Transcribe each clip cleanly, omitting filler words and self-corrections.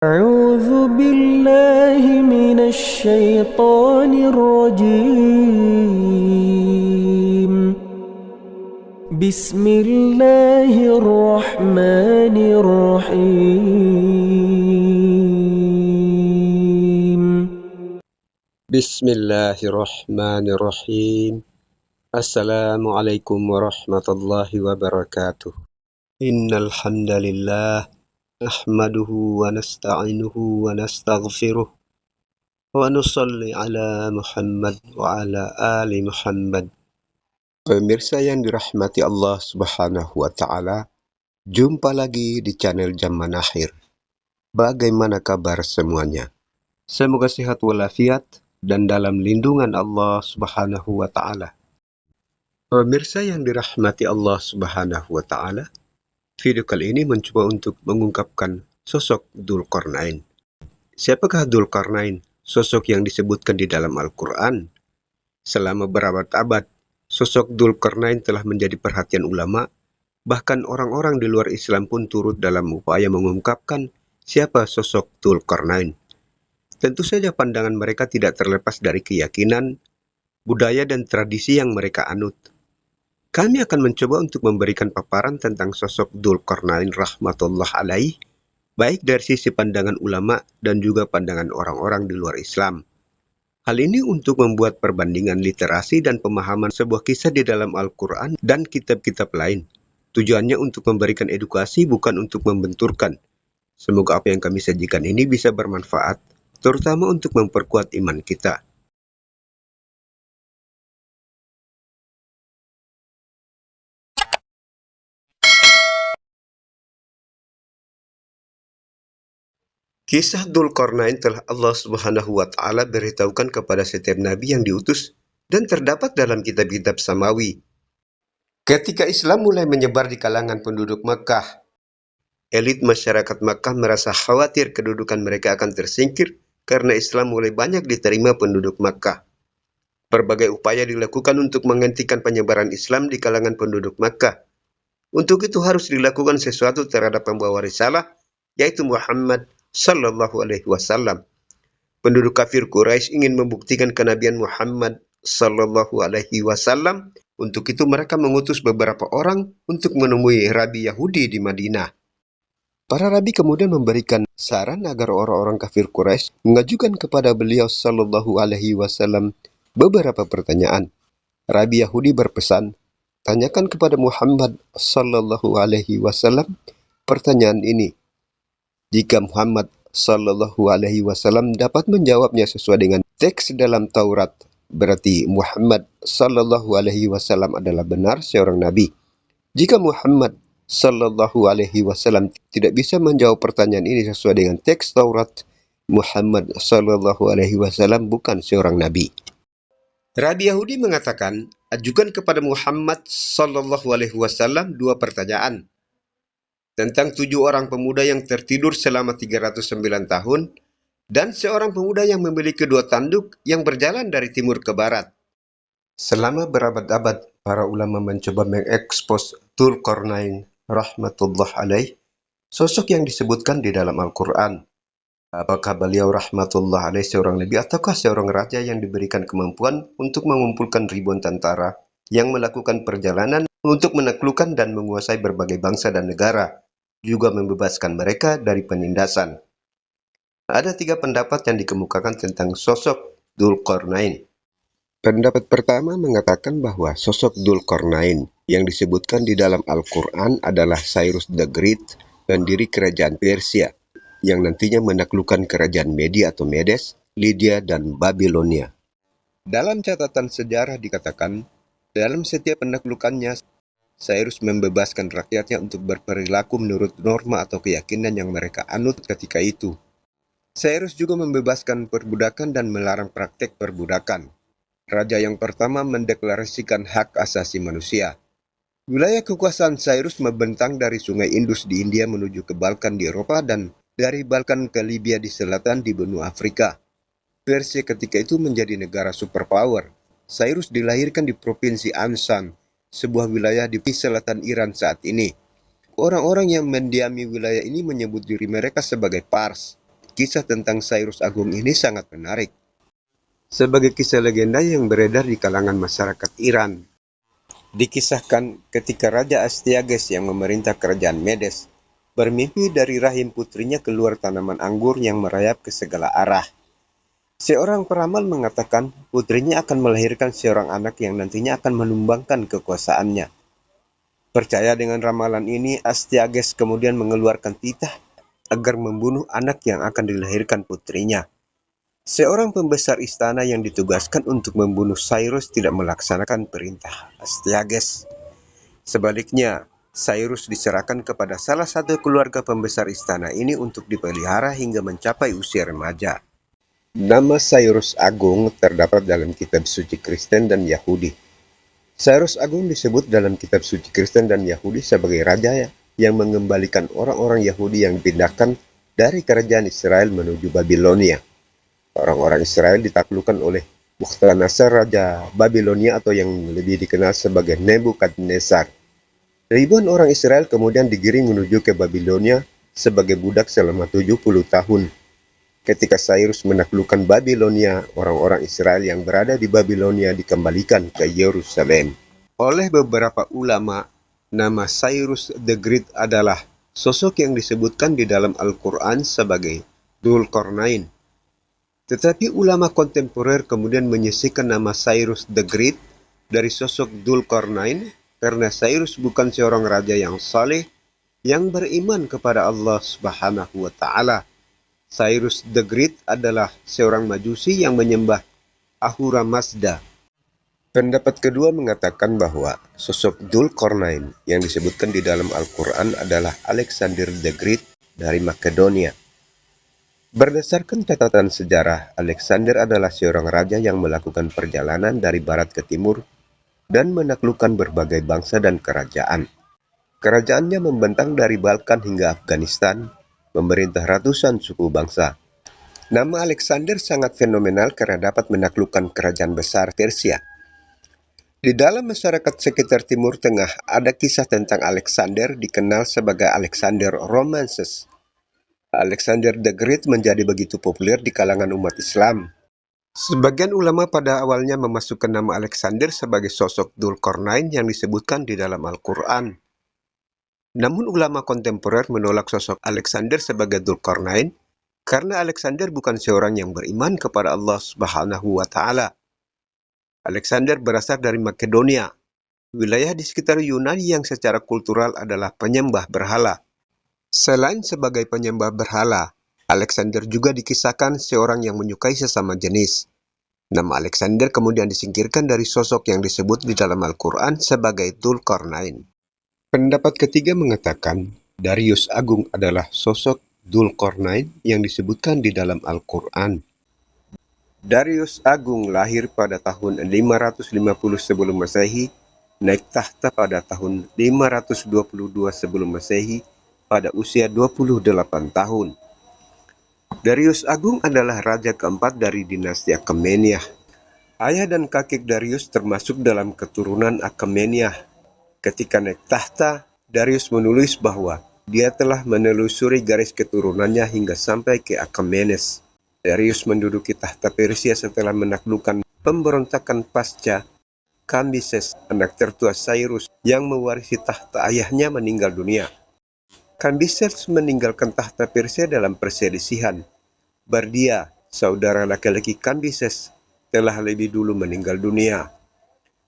أعوذ بالله من الشيطان الرجيم بسم الله الرحمن الرحيم Bismillahirrahmanirrahim. Assalamualaikum warahmatullahi wabarakatuh. Innal hamdalillah nahmaduhu wa nasta'inuhu wa nastaghfiruh wa nusalli ala Muhammad wa ala ali Muhammad. Pemirsa yang dirahmati Allah Subhanahu wa taala, jumpa lagi di channel Zaman Akhir. Bagaimana kabar semuanya? Semoga sehat walafiat dan dalam lindungan Allah Subhanahu wa taala. Pemirsa yang dirahmati Allah Subhanahu wa taala, video kali ini mencoba untuk mengungkapkan sosok Dzulqarnain. Siapakah Dzulqarnain? Sosok yang disebutkan di dalam Al-Quran. Selama berabad-abad, sosok Dzulqarnain telah menjadi perhatian ulama, bahkan orang-orang di luar Islam pun turut dalam upaya mengungkapkan siapa sosok Dzulqarnain. Tentu saja pandangan mereka tidak terlepas dari keyakinan, budaya dan tradisi yang mereka anut. Kami akan mencoba untuk memberikan paparan tentang sosok Dzulqarnain rahmatullah alaih, baik dari sisi pandangan ulama dan juga pandangan orang-orang di luar Islam. Hal ini untuk membuat perbandingan literasi dan pemahaman sebuah kisah di dalam Al-Quran dan kitab-kitab lain. Tujuannya untuk memberikan edukasi, bukan untuk membenturkan. Semoga apa yang kami sajikan ini bisa bermanfaat, terutama untuk memperkuat iman kita. Kisah Dzulqarnain telah Allah Subhanahu wa taala beritahukan kepada setiap nabi yang diutus dan terdapat dalam kitab-kitab samawi. Ketika Islam mulai menyebar di kalangan penduduk Makkah, elit masyarakat Makkah merasa khawatir kedudukan mereka akan tersingkir karena Islam mulai banyak diterima penduduk Makkah. Berbagai upaya dilakukan untuk menghentikan penyebaran Islam di kalangan penduduk Makkah. Untuk itu harus dilakukan sesuatu terhadap pembawa risalah, yaitu Muhammad Sallallahu Alaihi Wasallam. Penduduk kafir Quraisy ingin membuktikan kenabian Muhammad Sallallahu Alaihi Wasallam. Untuk itu mereka mengutus beberapa orang untuk menemui rabi Yahudi di Madinah. Para rabi kemudian memberikan saran agar orang-orang kafir Quraisy mengajukan kepada beliau Sallallahu Alaihi Wasallam beberapa pertanyaan. Rabi Yahudi berpesan, tanyakan kepada Muhammad Sallallahu Alaihi Wasallam pertanyaan ini. Jika Muhammad Sallallahu Alaihi Wasallam dapat menjawabnya sesuai dengan teks dalam Taurat, berarti Muhammad Sallallahu Alaihi Wasallam adalah benar seorang nabi. Jika Muhammad Sallallahu Alaihi Wasallam tidak bisa menjawab pertanyaan ini sesuai dengan teks Taurat, Muhammad Sallallahu Alaihi Wasallam bukan seorang nabi. Rabi Yahudi mengatakan, ajukan kepada Muhammad Sallallahu Alaihi Wasallam dua pertanyaan tentang 7 orang pemuda yang tertidur selama 309 tahun dan seorang pemuda yang memiliki 2 tanduk yang berjalan dari timur ke barat. Selama berabad-abad, para ulama mencoba mengekspos Dzulqarnain rahmatullah alaih, sosok yang disebutkan di dalam Al-Quran. Apakah beliau rahmatullah alaih seorang nabi ataukah seorang raja yang diberikan kemampuan untuk mengumpulkan ribuan tentara yang melakukan perjalanan untuk menaklukkan dan menguasai berbagai bangsa dan negara, juga membebaskan mereka dari penindasan. Ada 3 pendapat yang dikemukakan tentang sosok Dzulqarnain. Pendapat pertama mengatakan bahwa sosok Dzulqarnain yang disebutkan di dalam Al-Quran adalah Cyrus the Great, pendiri kerajaan Persia, yang nantinya menaklukkan kerajaan Media atau Medes, Lydia, dan Babilonia. Dalam catatan sejarah dikatakan, dalam setiap penaklukannya, Cyrus membebaskan rakyatnya untuk berperilaku menurut norma atau keyakinan yang mereka anut ketika itu. Cyrus juga membebaskan perbudakan dan melarang praktek perbudakan. Raja yang pertama mendeklarasikan hak asasi manusia. Wilayah kekuasaan Cyrus membentang dari sungai Indus di India menuju ke Balkan di Eropa dan dari Balkan ke Libya di selatan di benua Afrika. Persia ketika itu menjadi negara superpower. Cyrus dilahirkan di provinsi Anshan, sebuah wilayah di selatan Iran saat ini. Orang-orang yang mendiami wilayah ini menyebut diri mereka sebagai Pars. kisah tentang Cyrus Agung ini sangat menarik. Sebagai kisah legenda yang beredar di kalangan masyarakat Iran, dikisahkan ketika Raja Astyages yang memerintah kerajaan Medes bermimpi dari rahim putrinya keluar tanaman anggur yang merayap ke segala arah. Seorang peramal mengatakan putrinya akan melahirkan seorang anak yang nantinya akan menumbangkan kekuasaannya. Percaya dengan ramalan ini, Astyages kemudian mengeluarkan titah agar membunuh anak yang akan dilahirkan putrinya. Seorang pembesar istana yang ditugaskan untuk membunuh Cyrus tidak melaksanakan perintah Astyages. Sebaliknya, Cyrus diserahkan kepada salah satu keluarga pembesar istana ini untuk dipelihara hingga mencapai usia remaja. Nama Cyrus Agung terdapat dalam kitab suci Kristen dan Yahudi. Cyrus Agung disebut dalam kitab suci Kristen dan Yahudi sebagai raja yang mengembalikan orang-orang Yahudi yang dipindahkan dari kerajaan Israel menuju Babilonia. Orang-orang Israel ditaklukkan oleh Bukhtanasar, Raja Babilonia atau yang lebih dikenal sebagai Nebukadnezar. Ribuan orang Israel kemudian digiring menuju ke Babilonia sebagai budak selama 70 tahun. Ketika Cyrus menaklukkan Babilonia, orang-orang Israel yang berada di Babilonia dikembalikan ke Yerusalem. Oleh beberapa ulama, nama Cyrus the Great adalah sosok yang disebutkan di dalam Al-Quran sebagai Dzulqarnain. Tetapi ulama kontemporer kemudian menyisihkan nama Cyrus the Great dari sosok Dzulqarnain karena Cyrus bukan seorang raja yang saleh yang beriman kepada Allah Subhanahu wa Ta'ala. Cyrus the Great adalah seorang majusi yang menyembah Ahura Mazda. Pendapat kedua mengatakan bahwa sosok Dzulqarnain yang disebutkan di dalam Al-Quran adalah Alexander the Great dari Makedonia. Berdasarkan catatan sejarah, Alexander adalah seorang raja yang melakukan perjalanan dari barat ke timur dan menaklukkan berbagai bangsa dan kerajaan. Kerajaannya membentang dari Balkan hingga Afghanistan, memerintah ratusan suku bangsa. Nama Alexander sangat fenomenal karena dapat menaklukkan kerajaan besar Persia. Di dalam masyarakat sekitar Timur Tengah ada kisah tentang Alexander dikenal sebagai Alexander Romances. Alexander the Great menjadi begitu populer di kalangan umat Islam. Sebagian ulama pada awalnya memasukkan nama Alexander sebagai sosok Dzulqarnain yang disebutkan di dalam Al-Quran. Namun ulama kontemporer menolak sosok Alexander sebagai Dzulqarnain karena Alexander bukan seorang yang beriman kepada Allah Subhanahu wa Ta'ala. Alexander berasal dari Makedonia, wilayah di sekitar Yunani yang secara kultural adalah penyembah berhala. Selain sebagai penyembah berhala, Alexander juga dikisahkan seorang yang menyukai sesama jenis. Nama Alexander kemudian disingkirkan dari sosok yang disebut di dalam Al-Quran sebagai Dzulqarnain. Pendapat ketiga mengatakan Darius Agung adalah sosok Dzulqarnain yang disebutkan di dalam Al-Quran. Darius Agung lahir pada tahun 550 sebelum Masehi, naik tahta pada tahun 522 sebelum Masehi pada usia 28 tahun. Darius Agung adalah raja keempat dari dinasti Achaemenid. Ayah dan kakek Darius termasuk dalam keturunan Achaemenid. Ketika naik tahta, Darius menulis bahwa dia telah menelusuri garis keturunannya hingga sampai ke Achaemenes. Darius menduduki tahta Persia setelah menaklukkan pemberontakan pasca Kambises, anak tertua Cyrus, yang mewarisi tahta ayahnya meninggal dunia. Kambises meninggalkan tahta Persia dalam perselisihan. Bardia, saudara laki-laki Kambises, telah lebih dulu meninggal dunia.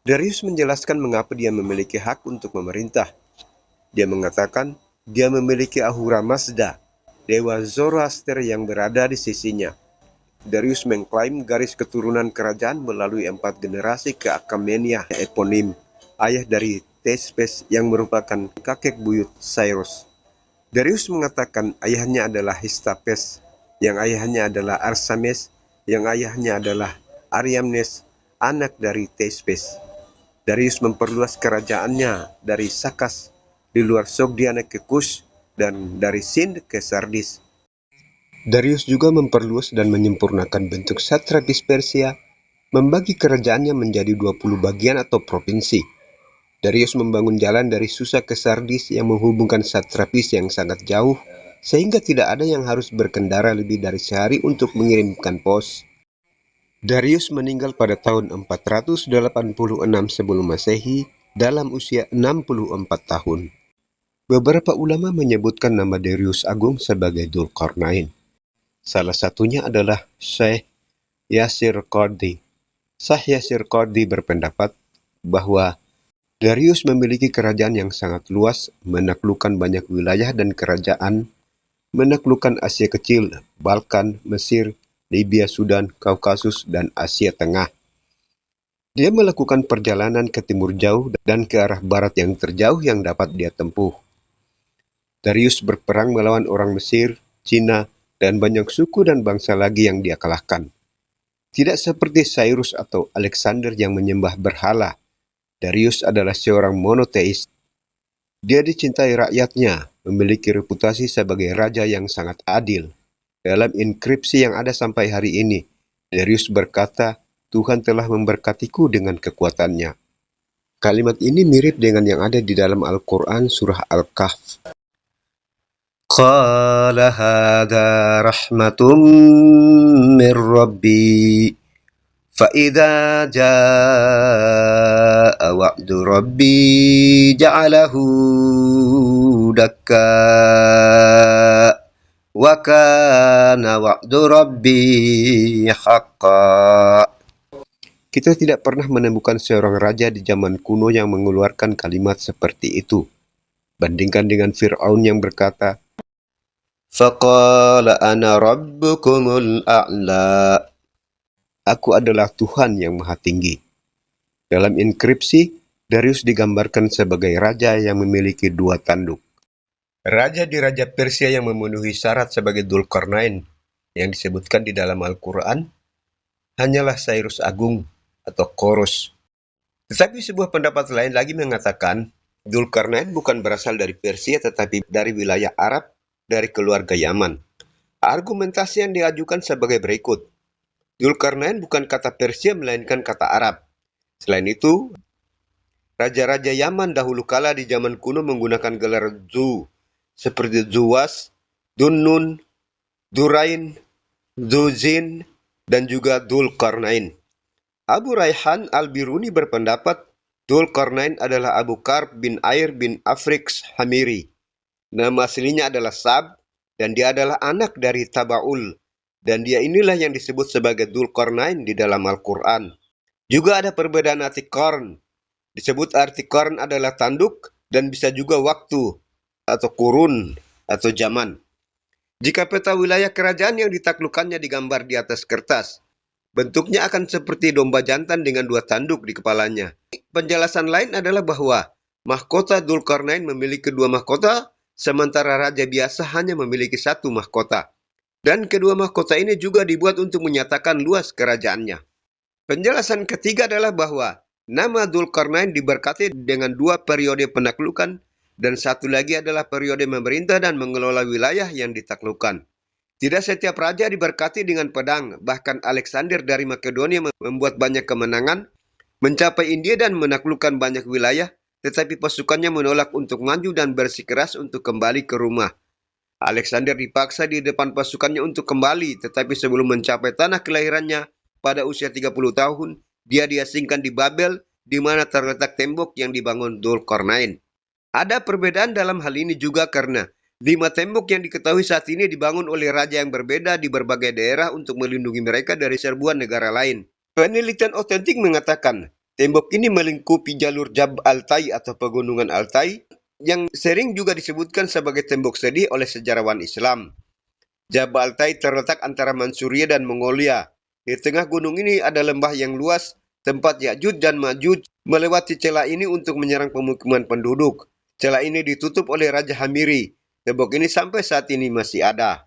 Darius menjelaskan mengapa dia memiliki hak untuk memerintah. Dia mengatakan dia memiliki Ahura Mazda, dewa Zoroaster yang berada di sisinya. Darius mengklaim garis keturunan kerajaan melalui 4 generasi ke Achaemenid Eponim, ayah dari Thespes yang merupakan kakek buyut Cyrus. Darius mengatakan ayahnya adalah Histapes, yang ayahnya adalah Arsames, yang ayahnya adalah Ariamnes, anak dari Thespes. Darius memperluas kerajaannya dari Sakas di luar Sogdiana ke Kush dan dari Sind ke Sardis. Darius juga memperluas dan menyempurnakan bentuk satrapis Persia, membagi kerajaannya menjadi 20 bagian atau provinsi. Darius membangun jalan dari Susa ke Sardis yang menghubungkan satrapis yang sangat jauh sehingga tidak ada yang harus berkendara lebih dari sehari untuk mengirimkan pos. Darius meninggal pada tahun 486 sebelum Masehi dalam usia 64 tahun. Beberapa ulama menyebutkan nama Darius Agung sebagai Dzulqarnain. Salah satunya adalah Syekh Yasir Qardi. Syekh Yasir Qardi berpendapat bahwa Darius memiliki kerajaan yang sangat luas, menaklukkan banyak wilayah dan kerajaan, menaklukkan Asia Kecil, Balkan, Mesir, Libya, Sudan, Kaukasus, dan Asia Tengah. Dia melakukan perjalanan ke timur jauh dan ke arah barat yang terjauh yang dapat dia tempuh. Darius berperang melawan orang Mesir, Cina, dan banyak suku dan bangsa lagi yang dia kalahkan. Tidak seperti Cyrus atau Alexander yang menyembah berhala, Darius adalah seorang monoteis. Dia dicintai rakyatnya, memiliki reputasi sebagai raja yang sangat adil. Dalam inskripsi yang ada sampai hari ini, Darius berkata, Tuhan telah memberkatiku dengan kekuatannya. Kalimat ini mirip dengan yang ada di dalam Al-Quran surah Al-Kahf. Qala hadha rahmatum min Rabbi, fa'idha ja'a wa'du Rabbi ja'alahu dakka. Wa kana wa'du Rabbi haqqa. Kita tidak pernah menemukan seorang raja di zaman kuno yang mengeluarkan kalimat seperti itu. Bandingkan dengan Fir'aun yang berkata, Faqala ana rabbukumul a'la. Aku adalah Tuhan yang Maha Tinggi. Dalam inskripsi, Darius digambarkan sebagai raja yang memiliki 2 tanduk. Raja di Raja Persia yang memenuhi syarat sebagai Dzulqarnain yang disebutkan di dalam Al-Quran hanyalah Cyrus Agung atau Khoros. Tetapi sebuah pendapat lain lagi mengatakan Dzulqarnain bukan berasal dari Persia tetapi dari wilayah Arab dari keluarga Yaman. Argumentasi yang diajukan sebagai berikut. Dzulqarnain bukan kata Persia melainkan kata Arab. Selain itu, raja-raja Yaman dahulu kala di zaman kuno menggunakan gelar Dzu, seperti Dzuwas, Dunnun, Durain, Dzuzin, dan juga Dzulqarnain. Abu Raihan Al-Biruni berpendapat Dzulqarnain adalah Abu Karb bin Air bin Afriks Hamiri. Nama aslinya adalah Sab, dan dia adalah anak dari Tabaul, dan dia inilah yang disebut sebagai Dzulqarnain di dalam Al-Quran. Juga ada perbedaan arti qarn. Disebut arti qarn adalah tanduk, dan bisa juga waktu, atau kurun, atau zaman. Jika peta wilayah kerajaan yang ditaklukkannya digambar di atas kertas, bentuknya akan seperti domba jantan dengan 2 tanduk di kepalanya. Penjelasan lain adalah bahwa mahkota Dzulqarnain memiliki 2 mahkota, sementara raja biasa hanya memiliki 1 mahkota. Dan kedua mahkota ini juga dibuat untuk menyatakan luas kerajaannya. Penjelasan ketiga adalah bahwa nama Dzulqarnain diberkati dengan 2 periode penaklukan, dan 1 lagi adalah periode memerintah dan mengelola wilayah yang ditaklukkan. Tidak setiap raja diberkati dengan pedang, bahkan Alexander dari Makedonia membuat banyak kemenangan, mencapai India dan menaklukkan banyak wilayah, tetapi pasukannya menolak untuk maju dan bersikeras untuk kembali ke rumah. Alexander dipaksa di depan pasukannya untuk kembali, tetapi sebelum mencapai tanah kelahirannya pada usia 30 tahun, dia diasingkan di Babel, di mana terletak tembok yang dibangun Dzulqarnain. Ada perbedaan dalam hal ini juga karena 5 tembok yang diketahui saat ini dibangun oleh raja yang berbeda di berbagai daerah untuk melindungi mereka dari serbuan negara lain. Penelitian otentik mengatakan, tembok ini melingkupi jalur Jabal Altai atau pegunungan Altai, yang sering juga disebutkan sebagai tembok sedih oleh sejarawan Islam. Jabal Altai terletak antara Mansuria dan Mongolia. Di tengah gunung ini ada lembah yang luas, tempat Ya'juj dan Ma'juj melewati celah ini untuk menyerang pemukiman penduduk. Celah ini ditutup oleh Raja Hamiri. Tembok ini sampai saat ini masih ada.